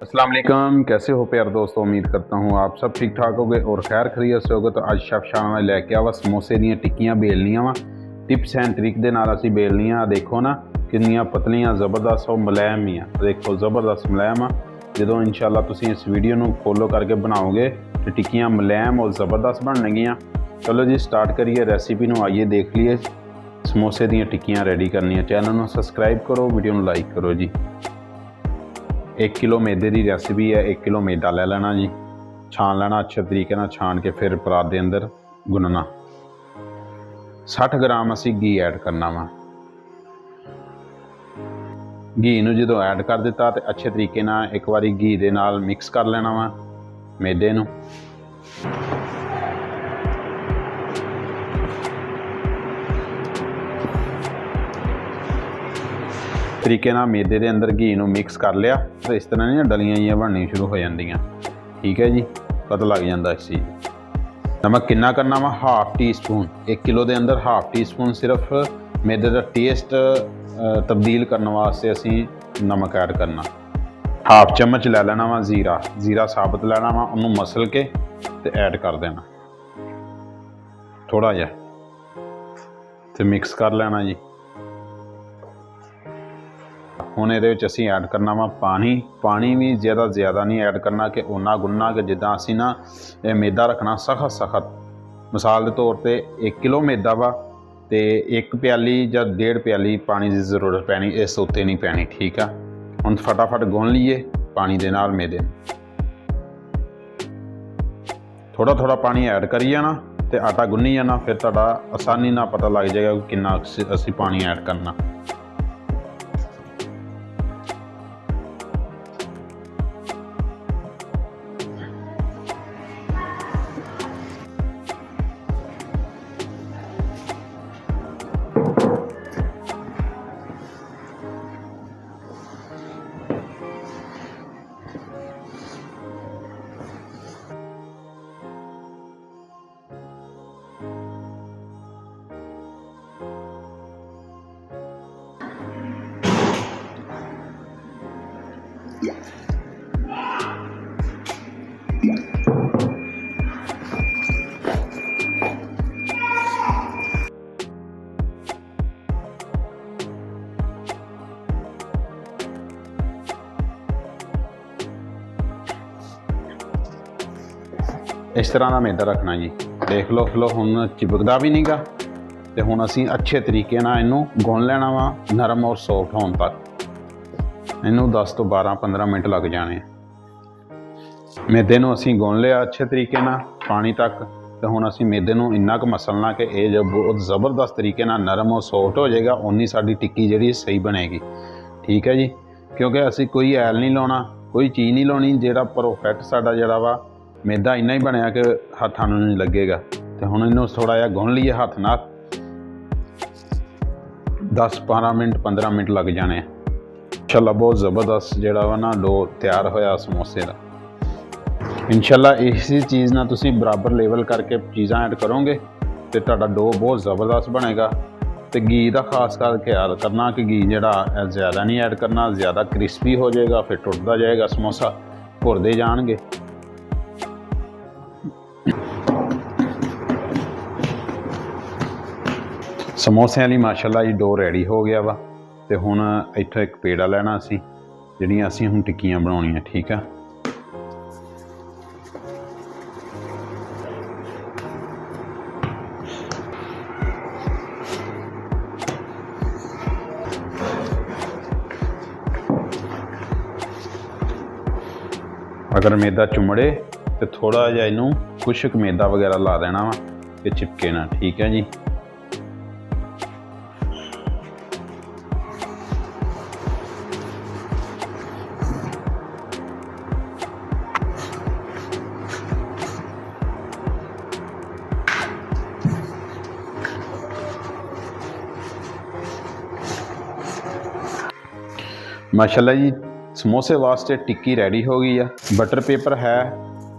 अस्सलाम वालेकुम, कैसे हो प्यार दोस्तों। उम्मीद करता हूँ आप सब ठीक ठाक होगे और खैर खरीत से होगे। तो अज शेफ शाह ने लैके आवा समोसे दी टिक्कियां बेलनियां वा। टिप्स एंड ट्रिक दे नाल असीं बेलनियां। देखो ना कितनियां पतलियां ज़बरदस्त और मुलायम ही आ। देखो ज़बरदस्त मुलायम आ। जो इंशाल्लाह तुसीं इस वीडियो नूं फॉलो करके बनाओगे तो टिक्कियां मुलायम और ज़बरदस्त बननगियां। चलो जी स्टार्ट करिए रेसिपी नूं। आइए देख लिए समोसे दी टिक्कियां रेडी करनियां। चैनल नूं सबसक्राइब करो, वीडियो नूं लाइक करो जी। 1 किलो मैदे की रेसिपी है। 1 किलो मैदा ले लेना जी, छान लेना अच्छे तरीके नाल, छान के फिर परात के अंदर गुनना। 60 ग्राम असी घी ऐड करना वा। घी नूं जदों ऐड कर दिता तो अच्छे तरीके नाल एक बारी घी दे नाल मिक्स कर लेना वा मैदे नूं। तरीके नाल मैदे दे अंदर घी नूं मिक्स कर लिया तो इस तरह दी डलियां जिहियां बननी शुरू हो जांदियां। ठीक है जी, पता लग जाता इस चीज़। नमक कितना करना वा? Half tea spoon. 1 किलो के अंदर हाफ टी स्पून सिर्फ मैदे का टेस्ट तब्दील करने वास्ते असी नमक ऐड करना। हाफ चम्मच लै लेना वा जीरा। जीरा साबत लेना वा, उन्होंने मसल के ते ऐड कर देना थोड़ा जिहा ते मिक्स कर लेना जी। हुण इहदे विच असीं ऐड करना वा पानी। पानी भी ज़्यादा नहीं ऐड करना कि उन्ना गुनना कि जिद्दां असीं ना मैदा रखना सख्त सख्त। मिसाल के तौर पर 1 किलो मैदा वा तो 1 प्याली या 1.5 प्याली पानी की जरूरत पैनी, इस उत्ते नहीं पैनी। ठीक है, हुण फटाफट गुन लीए पानी दे नाल मैदे। थोड़ा थोड़ा पानी ऐड करी जाना तो आटा गुन्नी जाना, फिर तुहाडा आसानी नाल पता लग जाएगा कि कितना असीं पानी ऐड करना। इस तरह का मैदा रखना जी। देख लो हुण चिपकदा भी नहीं गा। तो हुण असीं अच्छे तरीके नाल इनू गुन लेना वा नरम और सॉफ्ट होने तक। इनू 10 तो 12-15 मिनट लग जाने। मैदे नू असीं गुन लिया अच्छे तरीके नाल पानी तक। तो हुण असीं मैदे नू इन्ना क मसलना कि ये जब बहुत ज़बरदस्त तरीके नाल नरम और सॉफ्ट हो जाएगा, उन्नी साडी टिक्की जिहड़ी सही बनेगी। ठीक है जी, क्योंकि असीं कोई ऐल नहीं लाउणा, कोई चीज़ नहीं लाउणी। जिहड़ा परफेक्ट साडा जिहड़ा वा मैदा इन्ना ही बनया कि हत्थां नूं नहीं लगेगा। तो हुण इनू थोड़ा जिहा गुन लीए हत्थ नाल। 10-12 मिनट 15 मिनट लग जाने। इंशाल्लाह बहुत ज़बरदस्त जिहड़ा वा ना डो तैयार होया समोसे का। इंशाल्लाह इसी चीज़ नाल तुसीं बराबर लेवल करके चीज़ां ऐड करोगे तो तुहाडा डो बहुत ज़बरदस्त बनेगा। तो घी का खास कर ख्याल करना कि घी जिहड़ा ज़्यादा नहीं ऐड करना, ज़्यादा क्रिस्पी हो जाएगा, फिर टुटदा जाएगा समोसा, भुरदे जाणगे। समोसे वाली माशाल्लाह जी डो रेडी हो गया वा। तो हुण इत्थों एक पेड़ा लेना असीं, जिहड़ियां असीं हुण टिक्कियां बनाउणियां। ठीक है, अगर मैदा चुमड़े तो थोड़ा जिहा इनू खुश्क मैदा वगैरह ला देना वा कि चिपके ना। ठीक है जी, माशाल्लाह जी समोसे वास्ते टिक्की रेडी हो गई है। बटर पेपर है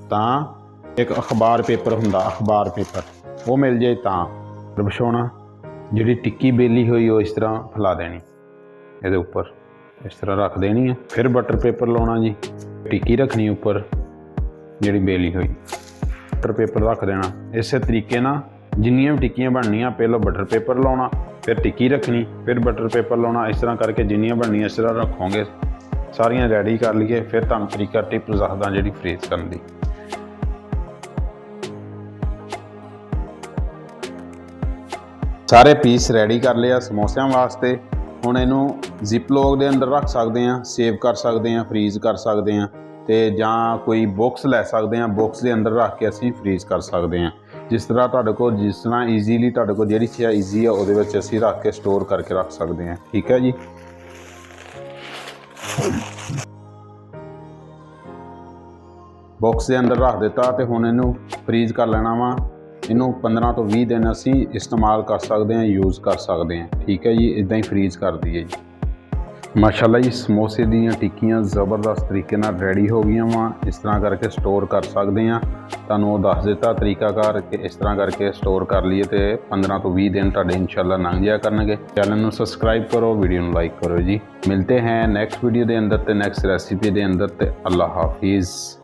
तो एक अखबार पेपर हुंदा, अखबार पेपर वो मिल जाए तो बिछाउणा। जिहड़ी टिक्की बेली हुई वो इस तरह फैला देनी, ये ऊपर इस तरह रख देनी है। फिर बटर पेपर लाउणा जी। टिक्की रखनी उपर जी बेली हुई, बटर पेपर रख देना। इस तरीके ना जिन्नियां भी टिक्कियां बननियां, पहलो बटर पेपर लाना, फिर टिक्की रखनी, फिर बटर पेपर लाना। इस तरह करके जिन्नियां बननियां इस तरह रखोगे, सारियां रेडी कर लीए। फिर तुहानूं तरीका टिप दसदा जी फ्रीज करने की। सारे पीस रेडी कर लिया समोसिਆਂ वास्ते। हुण इनू जिपलॉक के अंदर रख सकते हैं, सेव कर सकते हैं, फ्रीज कर सकते हैं, तो जां कोई बॉक्स लै सकते हैं, बॉक्स के अंदर रख के असीं फ्रीज कर सकते हैं। जिस तरह तुहाडे कोल जिस तरह ईजीली तुहाडे कोल जिहड़ी चीज़ ईजी है उहदे विच असीं रख के स्टोर करके रख सकते हैं। ठीक है जी। बॉक्स के अंदर रख दिता तो हुण इनू फ्रीज कर लेना वा। इनू 15 तो 20 दिन असी इस्तेमाल कर सकते हैं, यूज़ कर सकते हैं। ठीक है जी, इदां ही फ्रीज कर दीए जी। माशाल्लाह जी समोसे दीयां टिक्कियां ज़बरदस्त तरीके नाल रेडी हो गई वा। इस तरह करके स्टोर कर सकते हैं। तुहानूं दस दिता तरीकाकार कि इस तरह करके स्टोर कर लीए तो 15 तो 20 दिन तुहाडे इंशाल्लाह लंघ जाया करनगे। चैनल नूं सबसक्राइब करो, वीडियो नूं लाइक करो जी। मिलते हैं नैक्सट वीडियो के अंदर तो नैक्सट रेसिपी के अंदर। तो अल्लाह हाफिज़।